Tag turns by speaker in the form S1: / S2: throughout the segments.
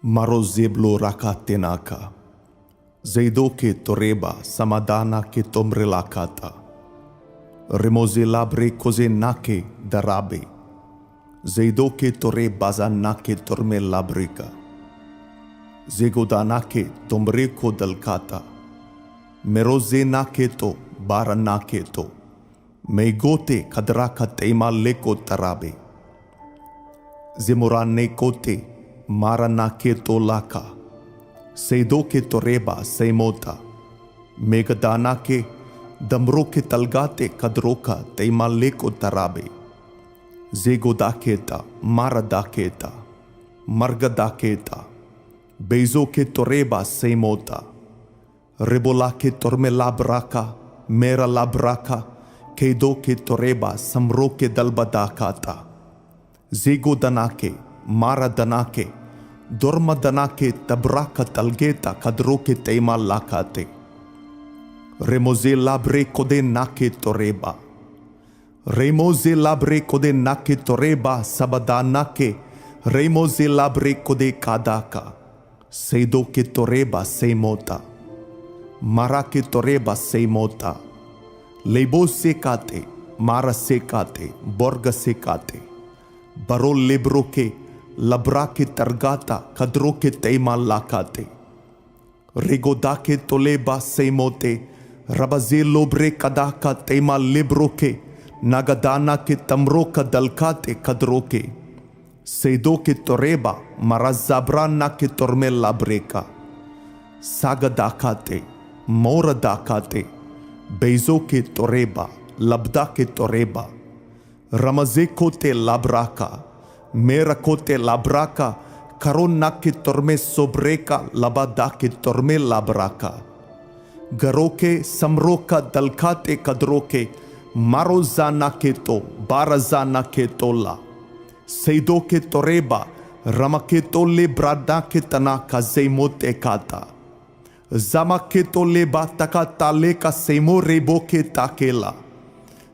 S1: Marozeblo rakatenaka. Zeidoke toreba samadana ke tomrelakata. Remozelabre kozenake darabe. Zeidoke tore bazanake tormelabrika. Zegodanake tomreko dalkata. Merozenake to baranake to. Meigote kadraka teima leko tarabe. Zemorane kote maranake to laka. Seidoke toreba seimota. Megadanake damroke talgate kadroka teima leko tarabe. Zegodaketa maradaketa. Margadaketa. Beizoke toreba seimota. Rebolake torme labraka. Mera labraka. Keidoke toreba samroke dalbadakata. Zegodanake maradanake. Dormadanake tabraka talgeta kadroke teima lakate. Remoze labre kode nake toreba. Remoze labre kode nake toreba sabadanake. Remoze labre kode kadaka. Seidoke toreba seimota. Marake toreba seimota. Lebo sekate. Mara sekate. Borga sekate. Baro lebroke. Labrake targata kadroke teima lakate. Rigodake toleba seimote. Rabaze lobre kadaka teima lebroke. Nagadana ke tamroka dalkate kadroke. Seidoke toreba marazabrana ke torme labreka. Sagadakate. Moradakate. Beizoke toreba. Labdake toreba. Ramazekote labraka. Merakote labraka. Karonake torme sobreka. Labadake torme labraka. Garoke samroka dalkate kadroke. Marozana keto. Barazana ketola. Seidoke toreba. Ramaketo lebradake tanaka zeimote kata. Zamaketo leba takata leka seimo reboke takela.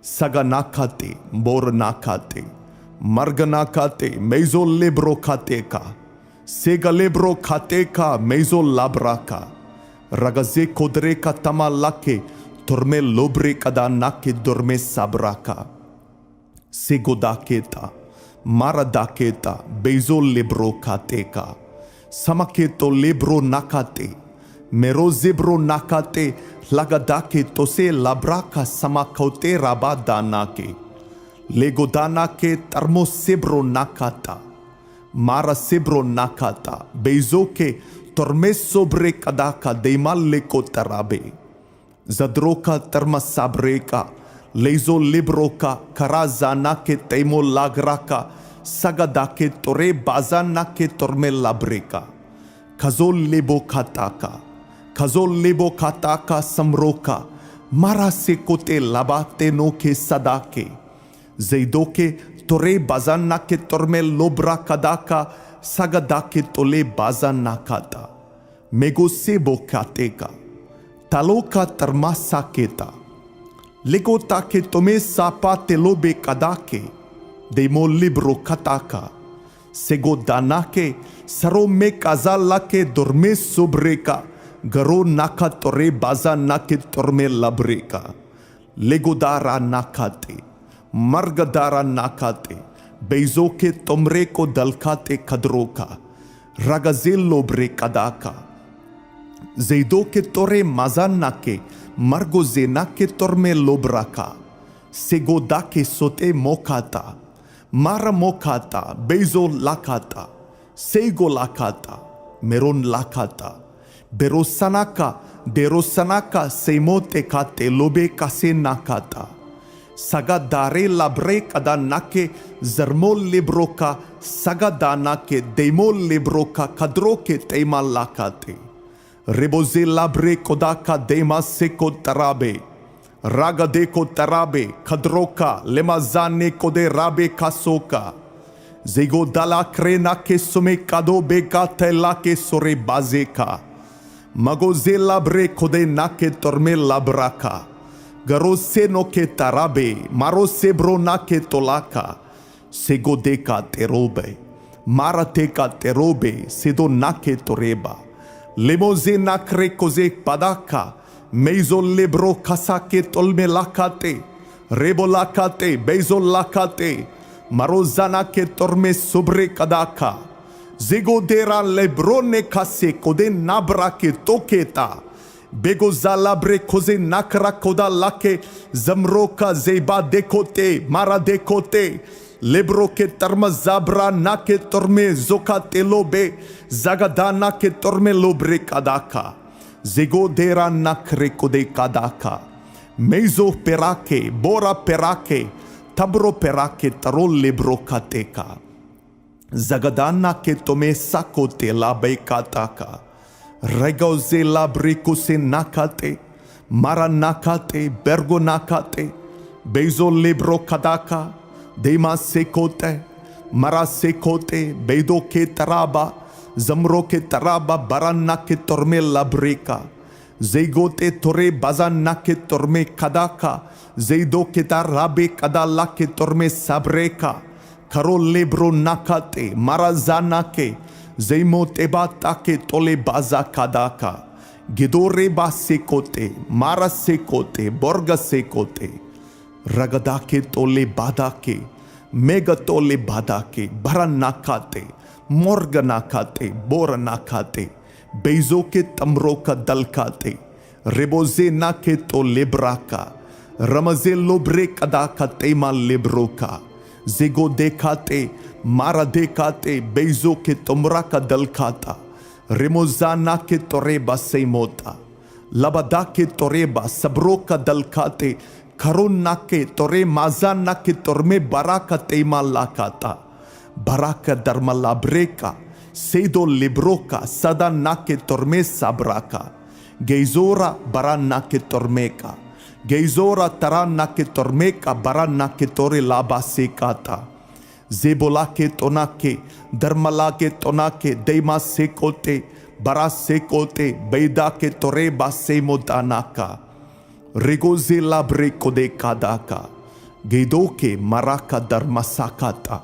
S1: Saganakate, moranakate, marganakate, mezo lebro kateka, sega lebro kateka, mezo labraka, ragaze kodreka tamalake, torme lobre kadanake dorme sabraka, segodaketa, maradaketa, bezo lebro kateka, samaketo lebro nakate, merozebro nakate, lagadake tose labraka samakote rabadanake. Legodanake tarmosebro nakata. Mara sebro nakata. Beizoke tormesobre kadaka deimaleko tarabe. Zadroka tarmasabreka. Leizo libroka karazanake teimo lagraka. Sagadake tore bazanake torme labreka. Kazol lebo kataka. Kazol lebo kataka samroka. Mara sekote labate noke sadake. Zeidoke tore bazanake torme lobra kadaka. Sagadake tole bazanakata. Mego sebo kateka. Taloka tarmasaketa. Legotake tome sapate lobe kadake. Demo libro kataka. Segodanake sarome kazalake dorme sobreka. Garo naka tore baza nake torme labreka. Legodara nakate. Margadara nakate. Beizoke tomreko dalkate kadroka. Ragazello brekadaka. Zeidoke tore mazanake. Margozenake torme lobraka. Segodake sote mokata. Mara mokata. Beizo lakata. Seigo lakata. Meron lakata. Berosanaka seimote kate lobe kase nakata. Sagadare labre kadanake zermol libroka sagadanake demol libroka kadroke teima lakate. Reboze labre kodaka dema seko tarabe. Ragadeko tarabe kadroka lemazane kode rabe kasoka. Zego dala krena ke sume kado beka tela ke sore bazeka. Magoze labre kode nake torme labraka. Garose no ke tarabe. Marose bro nake tolaka. Segodeka terobe. Marateka terobe sedo nake toreba. Lemoze nakre koze padaka. Meizo lebro kasake tolme lakate. Rebo lakate beizo lakate. Marozana ke torme sobre kadaka. Zegodera lebrone kase kode nabra ke toketa. Bego zalabre koze nakra koda lake. Zamroka zeba dekote mara dekote. Lebro ke tarma zabra na ke torme zoka telobe. Zagadana ke torme lobre kadaka. Zegodera nakre kode kadaka. Meizo perake, bora perake, tabro perake taro lebro kateka. Zagadana ke tome sakote labe kataka. Regoze labriko se nakate, mara nakate, bergo nakate, bezo lebro kadaka, dema sekote, mara sekote, bedo ke taraba, zamro ke taraba, barana ke torme labreka. Zeigote tore bazana ke torme kadaka, zeido ke tarabe kadala ke torme sabreka, karo lebro nakate, marazana ke, zeimo tebata ke tole baza kadaka, gidore ba sekote, mara sekote, borga sekote, ragadake tole badake, mega tole badake, baranakate, morga nakate, bora nakate, Beizo ke tamro ka dalkate, reboze na ke to lebraka, ramaze lobre kadaka tema lebroka, zego dekate, mara dekate, beizo ke tomra ka dalkata, remozana ke toreba seimota, labada ke toreba sabroka dalkate, karuna ke tore mazana ke torme baraka tema lakata, baraka dharma labreka, Seido libroka sada nake torme sabraka. Geizora bara nake tormeka. Geizora tara nake tormeka bara nake tore laba sekata. Zebolake tonake, dharmalake tonake, deima sekote, bara sekote, beidake tore basemo danaka. Regoze labre kode kadaka. Geidoke maraka dharmasakata.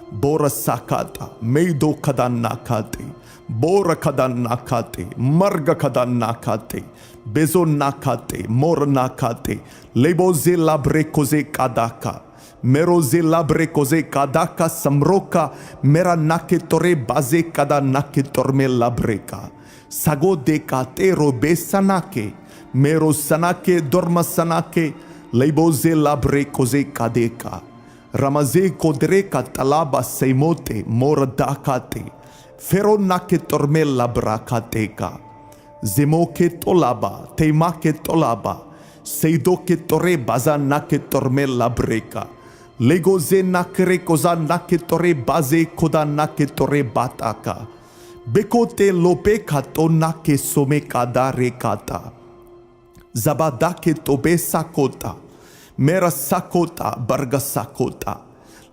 S1: Bora sakata, meido kadan nakate, bora kadan nakate, marga kadan nakate, bezo nakate, mor nakate, leboze labre koze kadaka, meroze labre koze kadaka samroka, mera nake tore baze kada nake torme labreka, sago de katero besanake, mero sanake dorma sanake, leboze labre koze kadeka. Ramaze kodreka talaba seimote moradakate, fero nake torme labrakateka, zemoke tolaba, teimake tolaba, seidoke tore baza nake torme labreka, legoze nakre koza nake tore baze koda nake tore bataka, bekote lope kato nake some kada rekata, zabadake tobe sakota, Mera sakota barga sakota,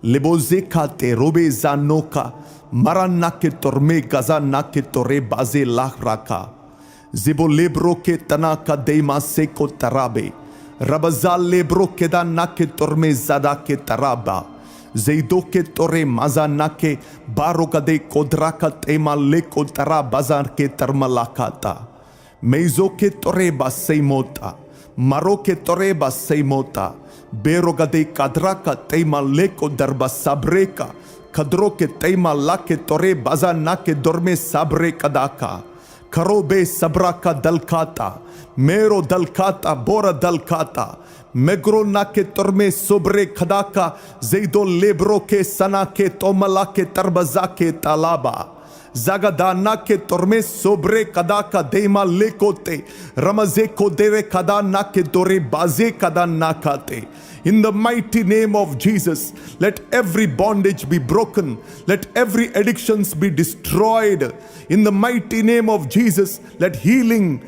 S1: leboze kate robe zanoka, maranake torme gaza nake tore baze lahraka, zebo lebro ke tanaka deima seko tarabe, rabazal lebro ke da nake torme zada ke taraba, zeido ke tore maza nake baroka de kodraka tema leko tarabaza ke tarmalakata, meizo ke tore baseimota, Maro ke toreba seimota, beroga de kadraka teima leko darba sabreka, kadroke teima lake tore baza nake dorme sabre kadaka, karobe sabraka dalkata, mero dalkata, bora dalkata, megro nake torme sobre kadaka, zeido lebro ke sana ke tomala ke tarbaza ke talaba. Zagadana ke torme sobre kadaka deima lekote, ramaze kodere kadana ke dore baze kadana kate. In the mighty name of Jesus, let every bondage be broken. Let every addictions be destroyed. In the mighty name of Jesus, let healing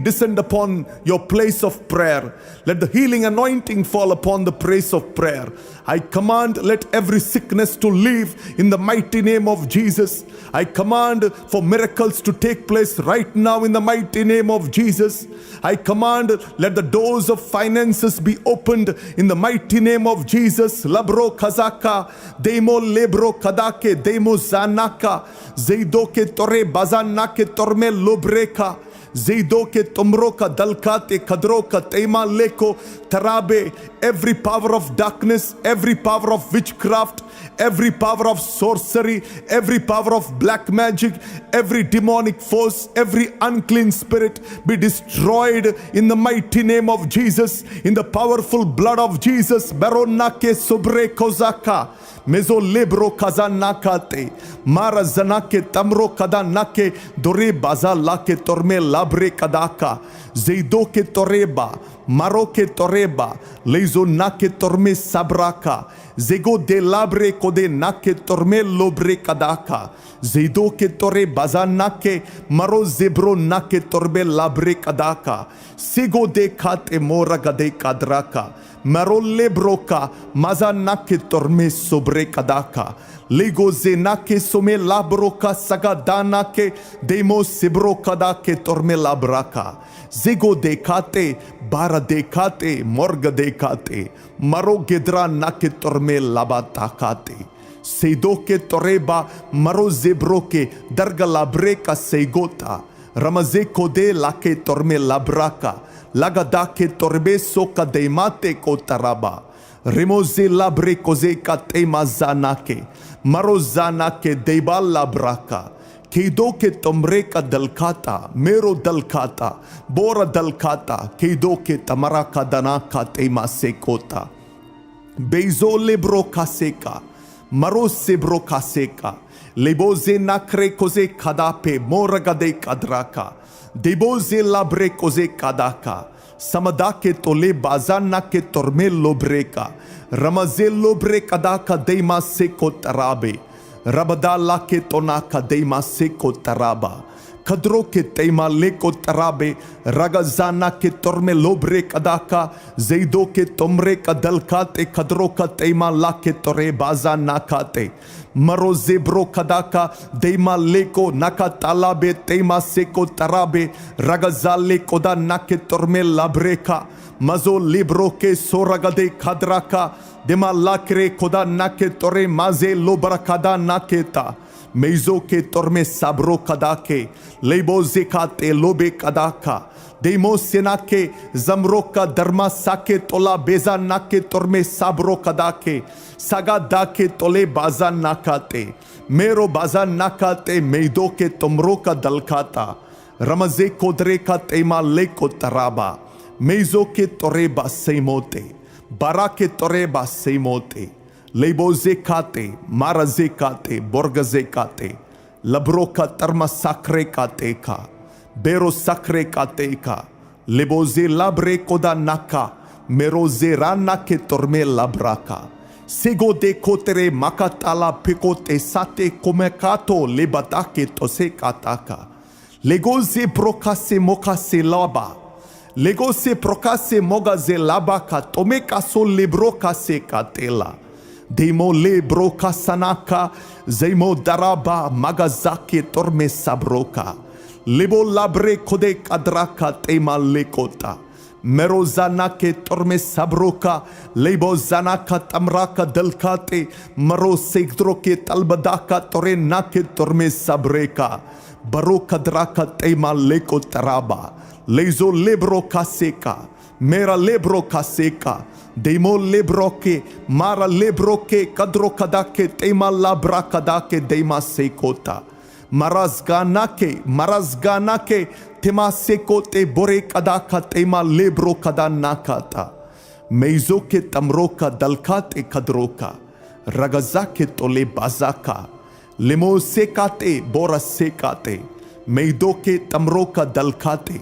S1: descend upon your place of prayer. Let the healing anointing fall upon the place of prayer. I command, let every sickness to leave in the mighty name of Jesus. I command for miracles to take place right now in the mighty name of Jesus. I command, let the doors of finances be opened in the mighty name of Jesus. Labro kazaka, demo lebro kadake, demo zanaka, zeidoke tore bazanake torme lobreka. Zeidoke tomroka dalkate kadroka tema leko tarabe. Every power of darkness, every power of witchcraft, every power of sorcery, every power of black magic, every demonic force, every unclean spirit be destroyed in the mighty name of Jesus, in the powerful blood of Jesus. Baronake sobre kozaka. Mezo lebro kazanakate mara zanake tamro kadanake dore baza lake torme labre kadaka zeidoke toreba maroke toreba lezo nake torme sabraka zego de labre kode nake torme lobre kadaka zeidoke tore baza nake maro zebro nake torbe labre kadaka sego de kate mora gade kadraka Marolle broka mazanake torme sobre kadaka lego zenake some labroka sagadanake demo sebro kadake torme labraka zego dekate bara dekate morga dekate maro gedra nake torme labatakate seidoke toreba maro zebroke darga labreka seigota ramaze kode lake torme labraka lagadake torbeso kadeimate kotaraba remoze labre koze katema zanake marozanake deba labraka Keidoke tomreka dalkata mero dalkata bora dalkata keidoke tamaraka danaka tema sekota beizo lebro kaseka marose bro kaseka leboze nakre koze kadape moragade kadraka Deboze labre koze kadaka samadake tole bazana ke torme lobreka ramaze lobre kadaka deima seko tarabe rabada lake tonaka deima seko taraba kadro ke teima leko tarabe ragazana ke torme lobre kadaka zeido ke tomre kadalkate kadro ka teima lake tore bazana kate Maro zebro kadaka deima leko naka talabe teima seko tarabe ragazale koda nake torme labreka mazo libro ke soragade kadraka dema lakre koda nake tore maze lobrakada naketa meizo ke torme sabro kadake lebo zekate lobe kadaka Demo senake zamroka dharma sake tola beza nake torme sabro kadake saga dake tole baza nakate mero baza nakate meidoke tomroka dalkata ramaze kodreka tema leko taraba meizo ke toreba seimote barake toreba seimote lebo zekate mara zekate borga zekate labroka tarma sakre kateka Bero sacre kateka, leboze labre koda naka, meroze rana ke torme labraka. Sego de kotere makatala pekote sate komekato lebatake tose kataka. Legoze brokase mokase laba. Legose prokase mogaze labaka tomekaso lebrokase katela. Demo lebroka sanaka, zemo daraba magazake torme sabroka. Lebo labre kode kadraka tema lekota. Mero zanake torme sabroka. Lebo zanaka tamraka delkate. Maro segdroke talbadaka tore nake torme sabreka. Baro kadraka tema leko taraba. Lezo lebro kaseka. Mera lebro kaseka. Demo lebroke. Mara lebroke kadro kadake tema labra kadake dema sekota. Marazganake, tema sekote bore kadaka tema lebro kadanakata. Meizoke tamroka dalkate kadroka. Ragazake tole bazaka. Lemo sekate bora sekate. Meidoke tamroka dalkate.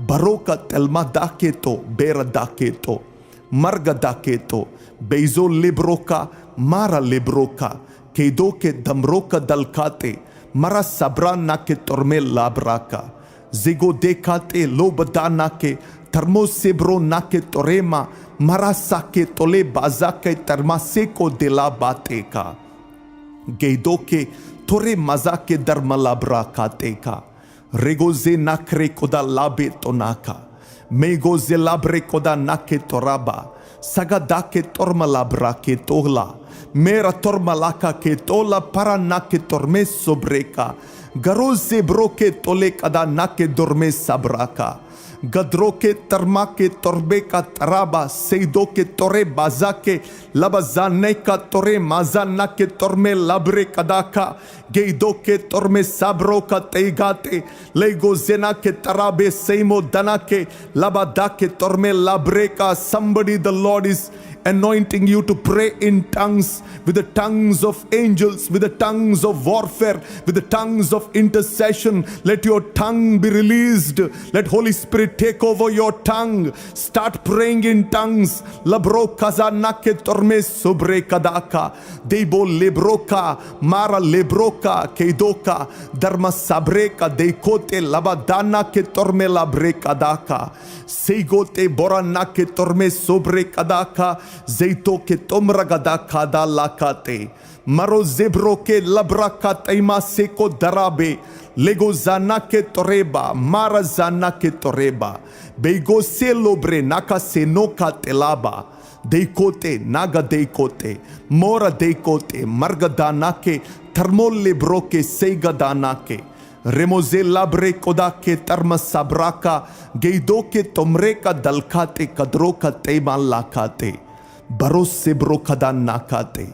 S1: Baroka telma daketo bera daketo. Marga daketo. Beizo lebroka mara lebroka. Keidoke damroka dalkate. Mara sabra nake torme labraka. Zigo dekate lobada nake. Termo sebro nake torema. Mara sake tole bazake termaseko de la bateka. Geidoke tore mazake darma labra kateka. Regoze nakre koda labe tonaka. Mego zelabre koda nake toraba. Sagadake tormalabra ke tola. Mera tormalaka ke tola para nake torme sobreka. Garoze broke tole kada nake dorme sabraka. Gadroke tarmake torbeka taraba seidoke tore bazake labazaneka tore mazanake torme labre kadaka geidoke torme sabroka teigate lego zenake tarabe seimo danake labadake torme labreka. Somebody, the Lord is anointing you to pray in tongues, with the tongues of angels, with the tongues of warfare, with the tongues of intercession. Let your tongue be released. Let Holy Spirit take over your tongue. Start praying in tongues. Labro kazanake torme sobre kadaka debo lebroka mara lebroka keidoka dharma sabreka deikote labadana ke torme labre kadaka seigote borana ke torme sobre kadaka zeito ke tomra gadaka da lakate maro zebro ke labraka taima seko darabe lego zana ke toreba mara zana ke toreba beigo selobre naka senoka telaba deikote naga deikote mora deikote margadanake thermolle broke seigadanake remoze labre kodake tarma sabraka geidoke tomreka dalkate kadroka tema lakate baros sebro kadan nakate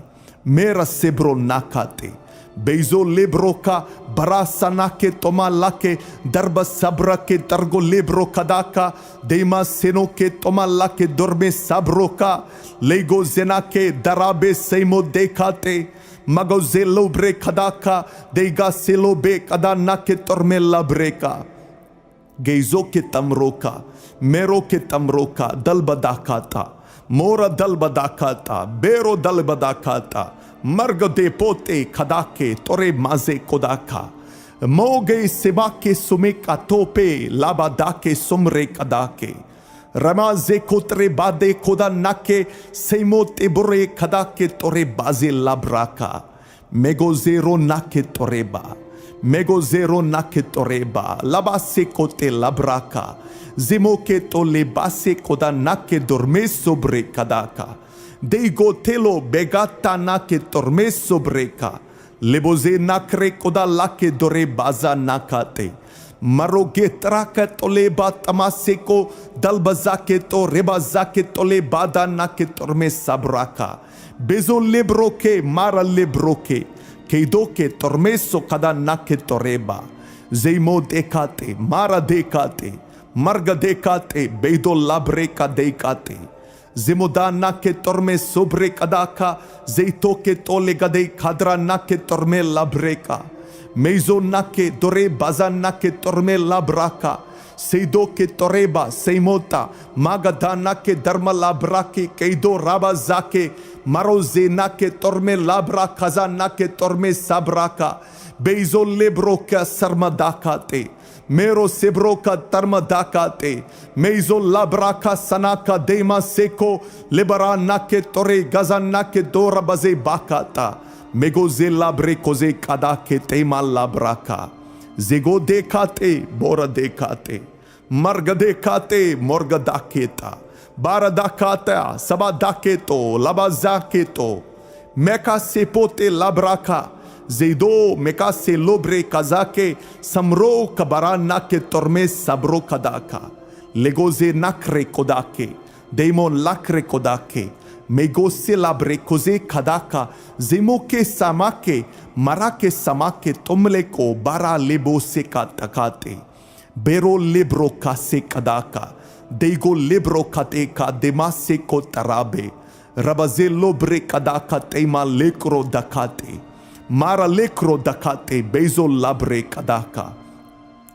S1: mera sebro nakate Beizo lebroka barasanake toma lake darba sabrake targo lebro kadaka deima senoke toma lake dorme sabroka lego zenake darabe seimo dekate magoze lobre kadaka deiga selobe kadanake torme labreka geizo ke tamroka mero ke tamroka dalbadakata mora dalbadakata bero dalbadakata Marga de pote kadake tore maze kodaka moge sebake sumeka tope labadake somre kadake ramaze kotre bade kodanake seimote bore kadake tore baze labraka megozero nake toreba megozero nake toreba labase kote labraka zimoke tole base kodanake dorme sobre kadaka Deigo telo begata nake torme sobreka leboze nakre koda lake dore baza nakate maroge traka tole batamaseko dalbazake to rebazake tole bada nake torme sabraka bezo lebroke mara lebroke keidoke tormeso kada nake toreba zeimo dekate mara dekate marga dekate beido labreka dekate Zimodana ke torme sobre kadaka zeito ke tole gade kadra na ke torme labreka meizo na ke dore bazan na ke torme labraka seido ke toreba seimota magadana ke dharma labraki keido raba zake maroze na ke torme labra kaza na ke torme sabraka beizo lebroka sarmadakate Mero sebroka tarmadakate meizo labraka sanaka dema seko lebara nake tore gazan nake dora baze bakata megoze labre koze kadake tema labraka zego dekate bora dekate marga dekate morga daketa bara dakata sabadaketo labazaketo meka sepote labraka Zeido mekase lobre kazake samro kabara nake torme sabro kadaka legoze nakre kodake daimon lakre kodake megose labre koze kadaka zemoke samake marake samake tomleko bara lebo se katakate bero lebro kase kadaka deigo lebro kateka demase ko tarabe rabaze lobre kadaka tema lekro dakate Mara lekro dakate bezo labre kadaka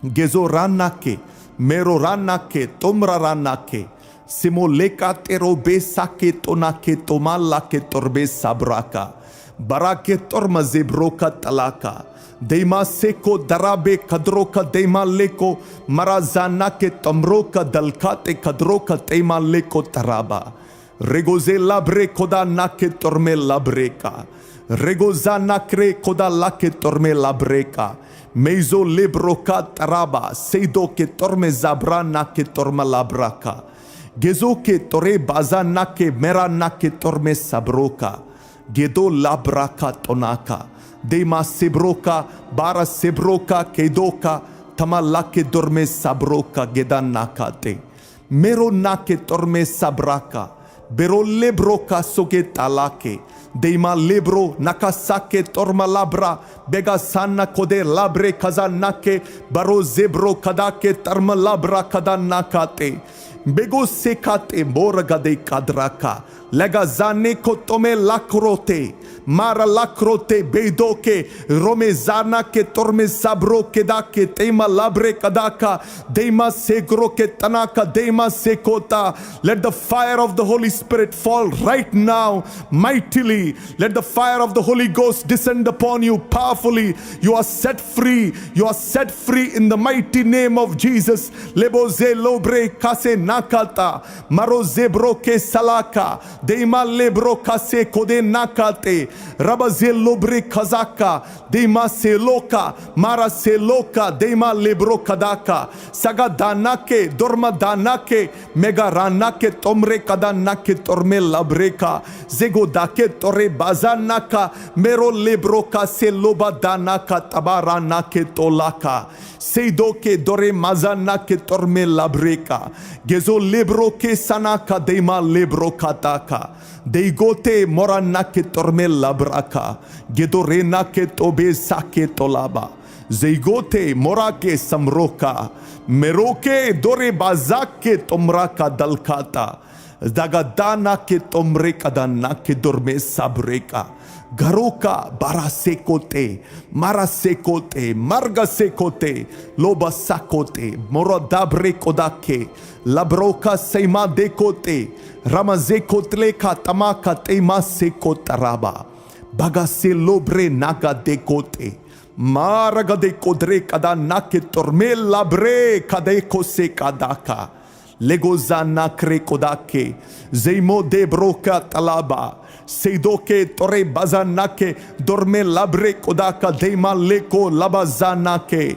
S1: gezo ranake mero ranake tomra ranake simo lekate robe sake tonake tomalake torbe sabraka barake torma zebroka talaka deima seko darabe kadroka deima leko marazanake tomroka dalkate kadroka deima leko taraba regoze labre koda nake torme labreka Regozana kre koda lake torme labreka Meizo lebroka taraba, seido ke torme zabra na ke torma labraka. Gezo ke tore baza na ke mera na ke torme sabroka. Gedo labraka tonaka. Dema sebroka, bara sebroka kedoka, tamala ke dorme sabroka gedan nakate. Mero na ke torme sabraka. Bero lebroka soge talake. Deima libro nakasake torma labra bega sana kode labre kazanake baro zebro kadake tarma labra kadanakate bego sekate morgade kadraka lega zane ko tome lakrote mara lakrote beidoke romezana ke torme sabro kedake tema labre kadaka deima segro ke tanaka deima sekota. Let the fire of the Holy Spirit fall right now mightily. Let the fire of the Holy Ghost descend upon you powerfully. You are set free. You are set free in the mighty name of Jesus. Leboze lobre kase nakata maro zebro ke salaka deima lebro kase kode nakate rabaze lobre kazaka deima seloka mara seloka deima lebro kadaka saga danake dorma danake mega ranake tomre kadanake torme labreka zego dake tore bazanaka mero lebroka seloba danaka tabaranake tolaka seidoke dore mazanake torme labreka gezo lebroke sanaka deima lebrokataka deigote moranake torme labraka gedorenake tobe sake tolaba zeigote morake samroka meroke dore bazake tomraka dalkata dagadana ke tomre kadana ke dorme sabreka garoka barasekote marasekote margasekote loba sakote morodabre kodake labroka seima dekote ramazekotle katamaka tema sekotaraba bagase lobre naga dekote maraga de kodre kada nake torme labre kadeko se kadaka legozana krekodake zeimo de broka talaba seidoke tore bazanake dorme labre kodaka deima leko labazanake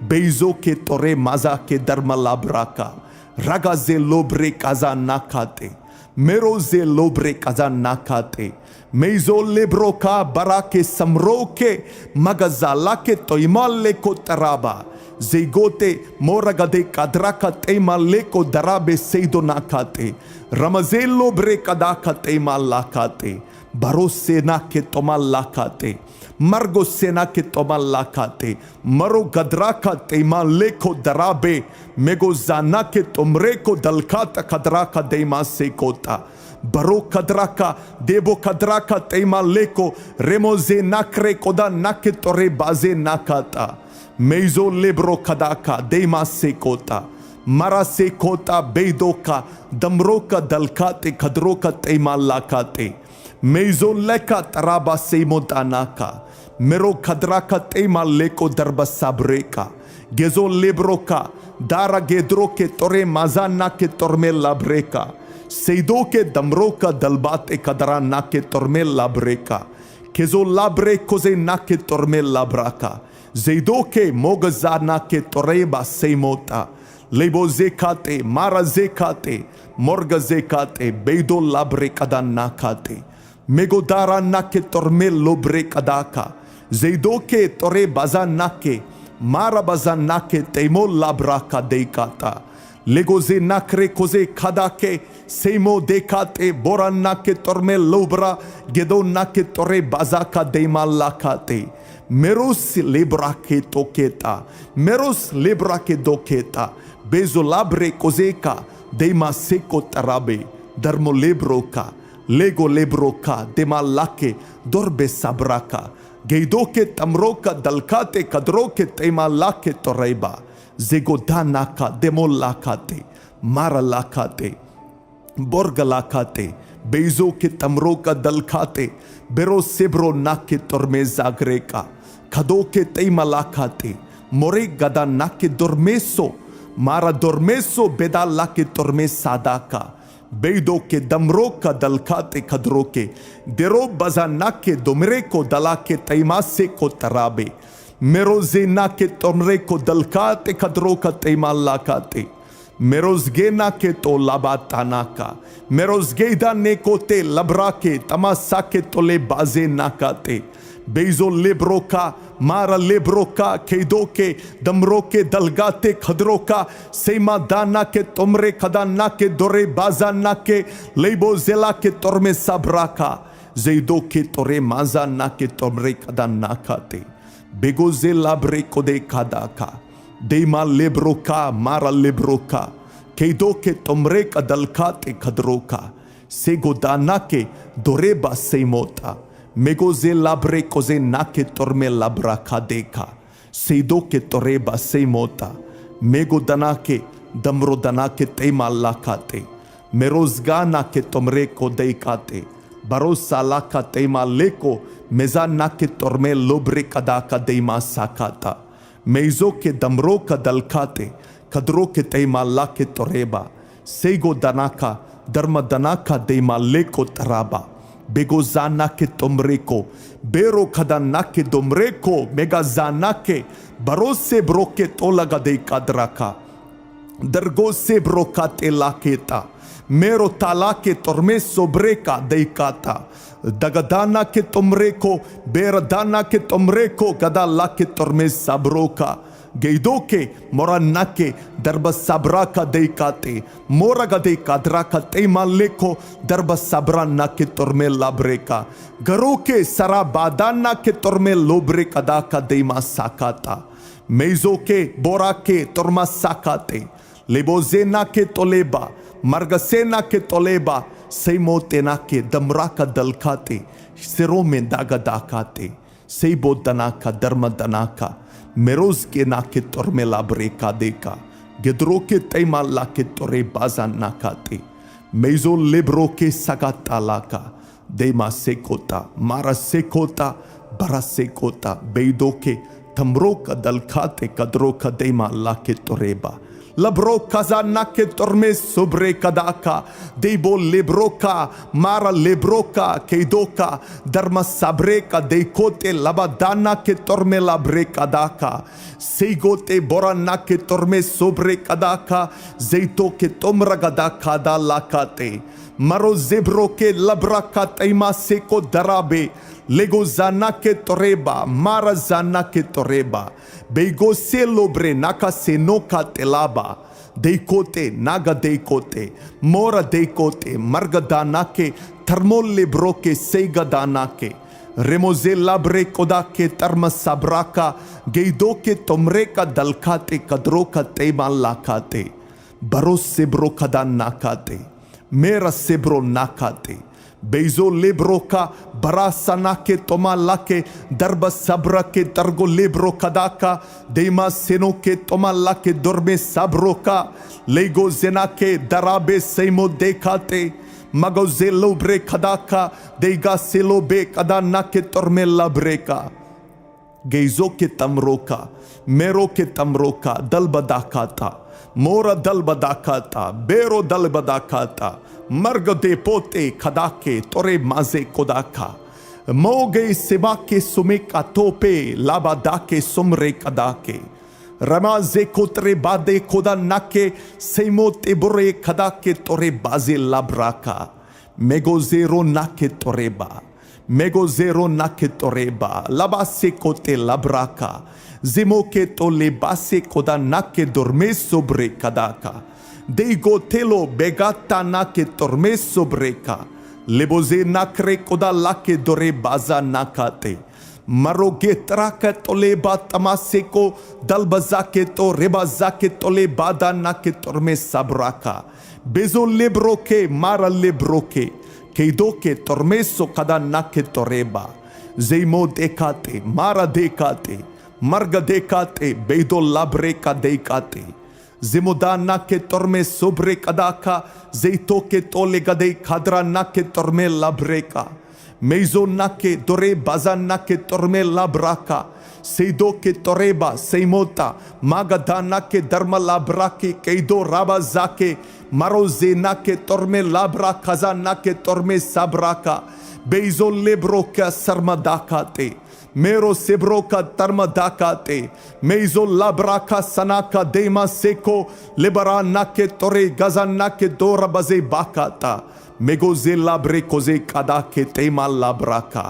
S1: beizoke tore mazake dharma labraka ragaze lobre kazanakate meroze lobre kazanakate meizo lebroka barake samroke magazalake toimale kotaraba zeigote moragade kadraka tema leko darabe seidonakate ramazelo brekadaka tema lakate barosena ke tomalakate margosena ke tomalakate maro gadraka tema leko darabe megozana ke tomreko dalkata kadraka dema sekota baro kadraka debo kadraka tema leko remoze nakre koda nake tore baze nakata meizo lebro kadaka dema sekota mara sekota beidoka damroka dalkate kadroka tema lakate meizo leka taraba seimodanaka mero kadraka tema leko darba sabreka gezo lebroka dara gedroke tore mazana ke torme labreka seidoke damroka dalbate kadara nake torme labreka kezo labre koze nake torme labraka zeidoke mogazana ke toreba seimota lebo zekate mara zekate morga zekate beido labre kadanakate megodara nake torme lobre kadaka zeidoke tore bazanake mara bazanake teimo labraka deikata legoze nakre koze kadake seimo dekate boranake torme lobra gedo nake tore bazaka deima lakate meros lebrake toketa meros lebrake doketa bezo labre kozeka deima seko tarabe darmo lebroka lego lebroka dema lake dorbe sabraka geidoke tamroka dalkate kadroke tema lake toreba zegodanaka demo lakate mara lakate borga lakate beizo ke tamroka dalkate bero sebro nake torme zagreka kadoke tema lakate more gada nake dormeso mara dormeso beda lake torme sadaka beidoke damroka dalkate kadroke dero bazanake domereko dalake taimase ko tarabe मेरोजेना के तोमरे को दलकाते खदरो का तेमाला काते मेरोजगेना के तो लाबाताना का मेरोजगेदा ने को ते लबरा के तमासा के तोले बाजे नाकाते बेजो लेब्रो का मारा लेब्रो का खेदो के दमरो के दलगाते खदरो का सेमा दाना के तोमरे खदाना के दोरे बाजाना के लेबो जेला के तोरमे सबरा का जेदो के तोरे माजाना के तोमरे खदाना खाते बेगो जे लाब्रे को दे खादा का देमा लेब्रो का मारा लेब्रो का खेदो के तोमरे का दलखाते खदरो का सेगो दाना के दोरे बा सेमोता मेगोजे लाब्रे कोजे नाके तोरमे लाब्रा खा देखा सेदो के तोरे बसे मोता मेगो दना के दमरो दना के तेमा लाखाते मेरोजगाना के तोमरे को देखाते भरोसा लाखा तेमा लेको मेजा नाके तोरमे लोब्रे कदा का देमा साखाता मेजो के दमरो का दलखाते खदरो के तेमा लाके तोरेबा सेगो दना का धर्म दना का देमा लेको तराबा बेगोजाना के तोमरे को बेरो खदाना के दोमरे को मेगाजाना के भरोसे ब्रो के तो लगा दे कादरा का दरगो से ब्रो का तेला केता मेरो ताला के तोरमे सोबरे का देकाता दगदाना के तोमरे को बेरदाना के तोमरे को गदा ला के तोरमे सबरो का गेदो के मोरन्ना के दरब सबरा का देकाते मोरा गदे कादरा का तेमा लेको दरब सबरा ना के तोरमे लाब्रे का घरों के सरा बादाना के तोरमे लोब्रे कदा का देमा साकाता मेजो के बोरा के तोरमा साकाते लेबोजेना के तोलेबा मरगसेना के तोलेबा सेमोतेना के दमरा का दलखाते सिरों में दागा दाकाते सेबो दना का धर्म दना का मेरोज के नाके तोरमे लाब्रे का देखा गिदरो के तेमा लाके तोरे बाजा नाकाते मेजो लेब्रो के सगा ताला का देमा सेकोता मारा सेकोता बरा सेकोता बेदो के थमरो का दल खाते कदरो का देमा लाके तोरेबा लब्रो खजाना के तोरमे सुब्रे कदा का देबो लेब्रो का मारा लेब्रो का केदो का धर्म सबरे का देखोते लबादाना के तोरमे लाब्रे कदा का सेगोते बोराना के तोरमे सुब्रे कदा का जैतो के तोमरा गदा खादा लाकाते मरो जेब्रो के लबरा का तैमा से को दराबे लेगो जाना के तोरेबा मारा जाना के तोरेबा बेगो से लोब्रे नाका से नो का तेलाबा देकोते नागा देकोते मोरा देकोते मर्गदाना के थर्मोल लेब्रो के सेगदाना के रेमोजे लाब्रे कोदा के तर्म सबरा का गेदो के तोमरे का दलखाते कदरो का तेमा लाखाते बरो सेब्रो खदा नाकाते मेरा सेब्रो नाकाते बेजो लेब्रो का बरासना के तोमा लाके दरब सब्र के तरगो लेब्रो कदा का देमा सेनो के तोमा लाके दुर्बे सब्रो का लेगो जेना के दराबे सेमो देखाते मगो जेलो ब्रे खदा का देगा सेलो बे कदा ना के तोरमे लब्रे का गेजो के तमरो का मेरो के तमरो का दल बदाकाता मोरा दल बदाकाता बेरो दल बदाकाता मर्ग दे पोते खदा के तोरे माजे कोदाका मोगे सिबा के सुमे का तोपे लाबादा के सुमरे कदा के रमाजे कोतरे बादे कोदा नाके सेमोते बुरे खदा के तोरे बाजे लाब्रा का मेगो जेरो नाके तोरेबा मेगो जेरो नाके तोरेबा लबासे कोते लाब्रा का जिमो के तोले बासे कोदा नाके दुर्मे सुब्रे कदा का देगो तेलो बेगाता ना के तोरमे सोब्रे का लेबोजे नाकरे कोदा लाके दोरे बाजा नाकाते मरोगे तरा के तोले बा तमासे को दल बजा के तो रेबाजा के तोले बादा ना के तोरमे सबरा का बेजो लेब्रो के मारा लेब्रो के केदो के तोरमे सो कदा ना के तोरेबा जेमो देखाते मारा देखाते मर्ग देखाते बेदो लाब्रे का देखाते जिमुदाना के तोरमे सोब्रे कदा का जैतो के तोले गदे खादरा ना के तोरमे लाब्रे का मेजो ना के दोरे बाजा ना के तोरमे लाब्रा का सेदो के तोरेबा सेमोता मागदाना के धर्म लाब्रा के कैदो राबा जाके मारो जेना के तोरमे लाब्रा खजा ना के तोरमे सबरा का बेजो लेब्रो का सरमदा खाते मेरो सेब्रो का तर्म दाकाते मेजो लाब्राका सनाका देमा सेको लिबरा नाके तोरे गजा नाके दोरा बजे बाकाता मेगोजे लाब्रे कोजे कादा के तेमा लाब्राका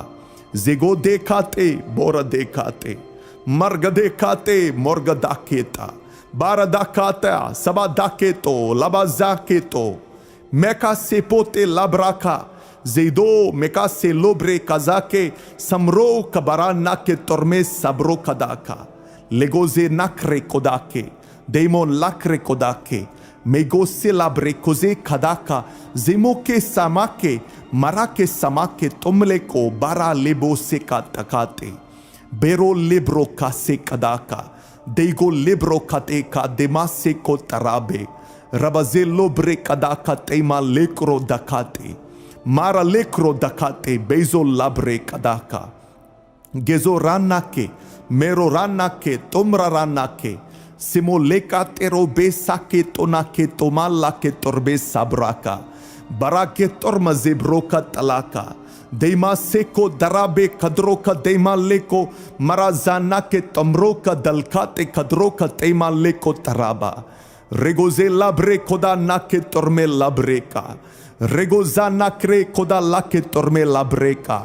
S1: जेगो देखाते बोरा देखाते मर्ग देखाते मोर्ग दाकेता बारा दाकाता सबा दाकेतो लबा जाकेतो मेका सेपोते लाब्राका जेदो मेका से लोब्रे काजाके समरो कबरा नाके तोरमे सबरो कदाका लेगोजे नखरे कोदाके देमो लाक्रे कोदाके मेगो से लाब्रे कोजे कदाका जिमो के समाके मरा के समाके तुमले को बारा लेबो से का तकाते बेरो लिब्रो का से कदाका देगो लिब्रो कते का दिमा से को तराबे रबजे लोब्रे कदाका तेमा लेकरो दकाते मारा लेकरो दकाते बेजो लाब्रे कदाका गेजो राना के मेरो राना के तुमरा राना के सिमो लेका तेरो बेसा के तोना के तोमाला के तोरबे साबराका बरा के तोर्म जेब्रो का तलाका देमा सेको दराबे कदरो का देमा लेको मरा जाना के तमरो का दलकाते कदरो का तेमा लेको तराबा रेगोजे लाब्रे खुदा ना के तोरमे लाब्रे का रेगोजा नाक्रे खुदा ला के तोरमे लाब्रे का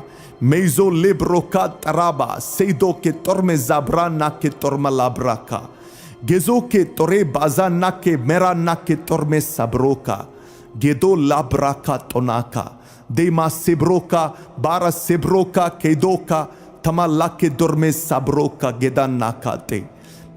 S1: मेजो लिब्रो का तराबा सेदो के तोरमे जाबरा ना के तोरमा लाब्रा का गेजो के तोरे बाजा ना के मेरा ना के तोरमे सबरो का गेदो लाब्रा का तोनाका देमा सिब्रो का बारा सिब्रो का केदो का थमा ला के दोरमे सबरो का गेदा नाकाते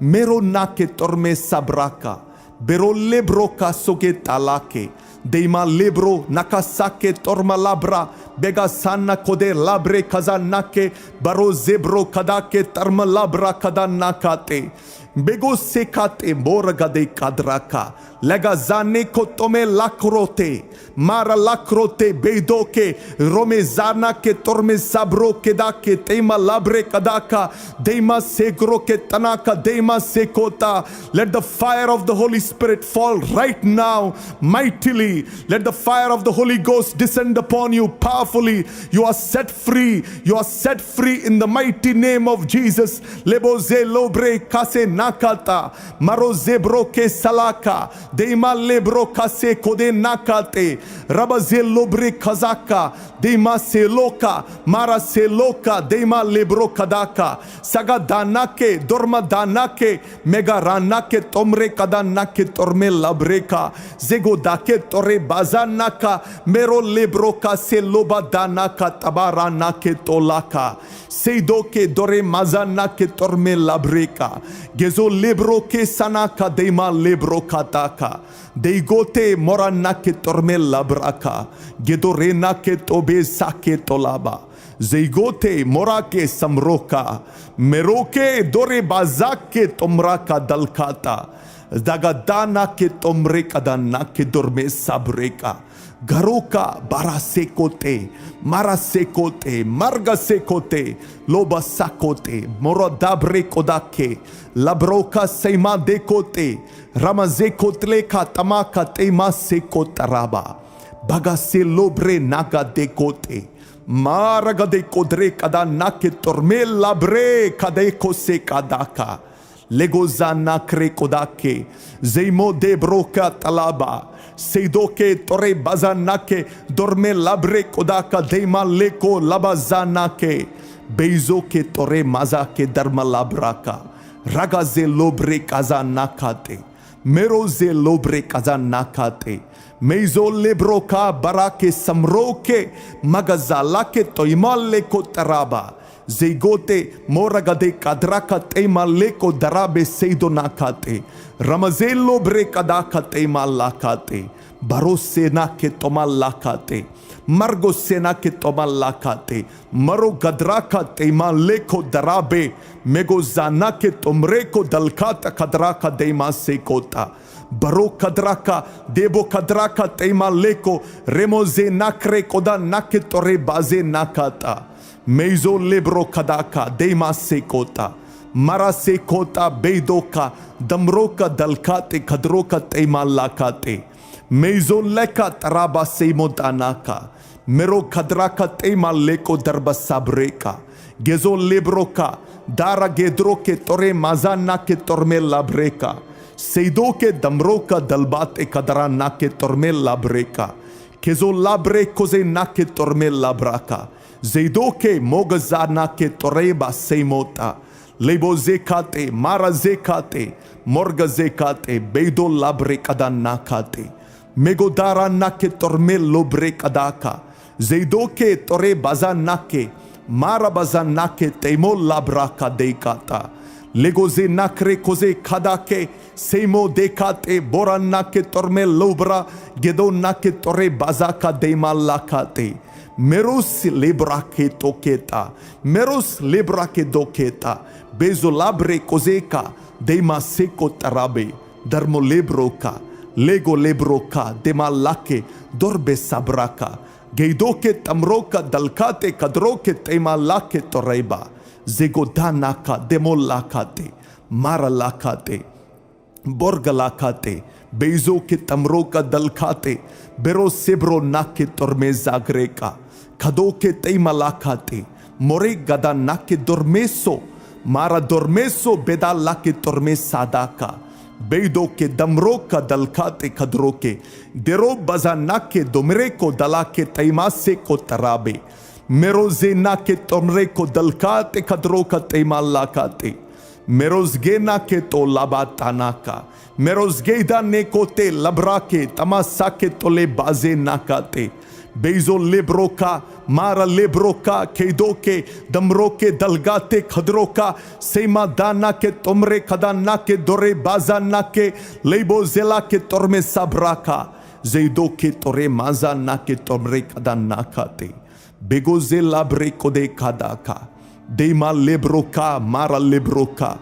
S1: मेरो ना के तोरमे सबरा का बेरो लेब्रो का सोगे तालाके देमा लेब्रो नका साके तोरमा लाब्रा बेगा साना कोदे लाब्रे खजा नाके बरो जेब्रो खदा के तर्म लाब्रा खदा नाकाते बेगो सेकाते मोर गदे कादराका लगा जाने को तुम्हें लाखरोते मारा लाखरोते बेदो के रोमे जाना के तोरमे सबरो के दा के तेमा लाब्रे कदा का देमा सेगरो के तना का देमा सेकोता let the fire of the Holy Spirit fall right now mightily let the fire of the Holy Ghost descend upon you powerfully you are set free in the mighty name of Jesus lebo ze lobre kase nakata maro zebro ke salaka देमा लेब्रो कासे कोदे नाकाते रबा जे लोब्रे खजाका देमा से लोका मारा से लोका देमा लेब्रो कदाका सगा दाना के दोरमा दाना के मेगा राना के तोमरे कदा ना के तोरमे लब्रे का जेगो दाके तोरे बाजा ना का मेरो लेब्रो का से लोबा दाना का तबारा ना के तोला का सेदो के दोरे माजा ना के तोरमे लब्रे का गेजो लेब्रो के सना का देमा लेब्रो खाता का देगोते मोरा ना के तोरमे लब्रा का गेदो रेना के तोबे साके तोलाबा जेगोते मोरा के समरोका मेरोके दोरे बाजाक के तुमरा का दलकाता दगादाना के तुमरे कदा ना के दुर्मे सबरे का घरों का बारा सेकोते मारा सेकोते मर्ग सेकोते लोबा साकोते मोरा दाबरे कोदाके लब्रो का सैमा देकोते रमजे कोतले का तमा का तेमा सेको तराबा भगा से लोब्रे नागा देकोते मारगा दे कोदरे कदा नाके तोरमे लाब्रे कदे को से कादाका लेगोजा नाक्रे कोदाके जेमो दे ब्रोका तलाबा सेदो के तोरे बाजा नाके दोरमे लाब्रे कोदाका देमा लेको लबाजा नाके बेजो के तोरे माजा के दर्मा लाब्रा का रगा जे लोब्रे काजा नाकाते मेरो जे लोब्रे काजा नाकाते मेजो लेब्रो का बरा के समरो के मगजाला के तोइमाल लेको तराबा जेगोते मोरगदे कदरा का तेमा लेको दराबे सेदो नाकाते रमजे लोब्रे कदा का तेमा लाकाते भरोसे ना के तोमा लाकाते मर्गो सेना के तोमा लाकाते मरो गदरा का तेमा लेको दराबे मेगो जाना के तुमरे को दलकाता कदरा का देमा से कोता बरो कदरा का देबो कदरा का तेमा लेको रेमोजे नाक्रे कोदा नाके तोरे बाजे नाकाता मेजो लेब्रो कदा का देमा से कोता मरा से कोता बेदो का दमरो का दलकाते कदरो का तेमा लाकाते मेजो लेका तराबा से मोदाना का मेरो कदरा का तेमा लेको दरबा साबरे का Gezo lebroka. Dara gedroke tore mazana ke torme labreka. Seidoke damroka dalbate kadara nake torme labreka. Kezo labre koze nake torme labraka. Zeidoke mogazana ke toreba seimota. Lebo zekate, mara zekate, morga zekate, beido labre kada nakate. Megodara nake torme lobre kadaka. Zeidoke tore baza nake, mara baza nake teimo labraka deikata. Legoze nakre koze kadake, seimo dekate, bora nake torme lobra, gedo nake tore bazaka deima lakate. Meros lebrake toketa, meros lebrake doketa, bezo labre kozeka, deima seko tarabe, darmo lebroka, lego lebroka, dema lake, dorbe sabraka, geidoke tamroka dalkate kadroke tema lake toreba, zegodanaka demo lakate, mara lakate, borga lakate, bezo ke tamroka dalkate, bero sebro nake torme zagreka, kadoke teima lakate, more gada nake dormeso, mara dormeso beda lake torme sadaka, beido ke damroka dalkate kadroke, dero baza nake domreko dalake teima seko tarabe, meroze nake tomreko dalkate kadroka teima lakate, merozgena ke to labatanaka, merozgeida nekote labrake tamasake tole baze nakate, Beizo lebroka, mara lebroka, keidoke, damroke, dalgate, kadroka, seima dana ke tomre kadana ke dore bazana ke, lebo zela ke torme sabraka, zeidoke tore mazana ke tomre kadana kate, begoze labre kode kadaka, deima lebroka, mara lebroka,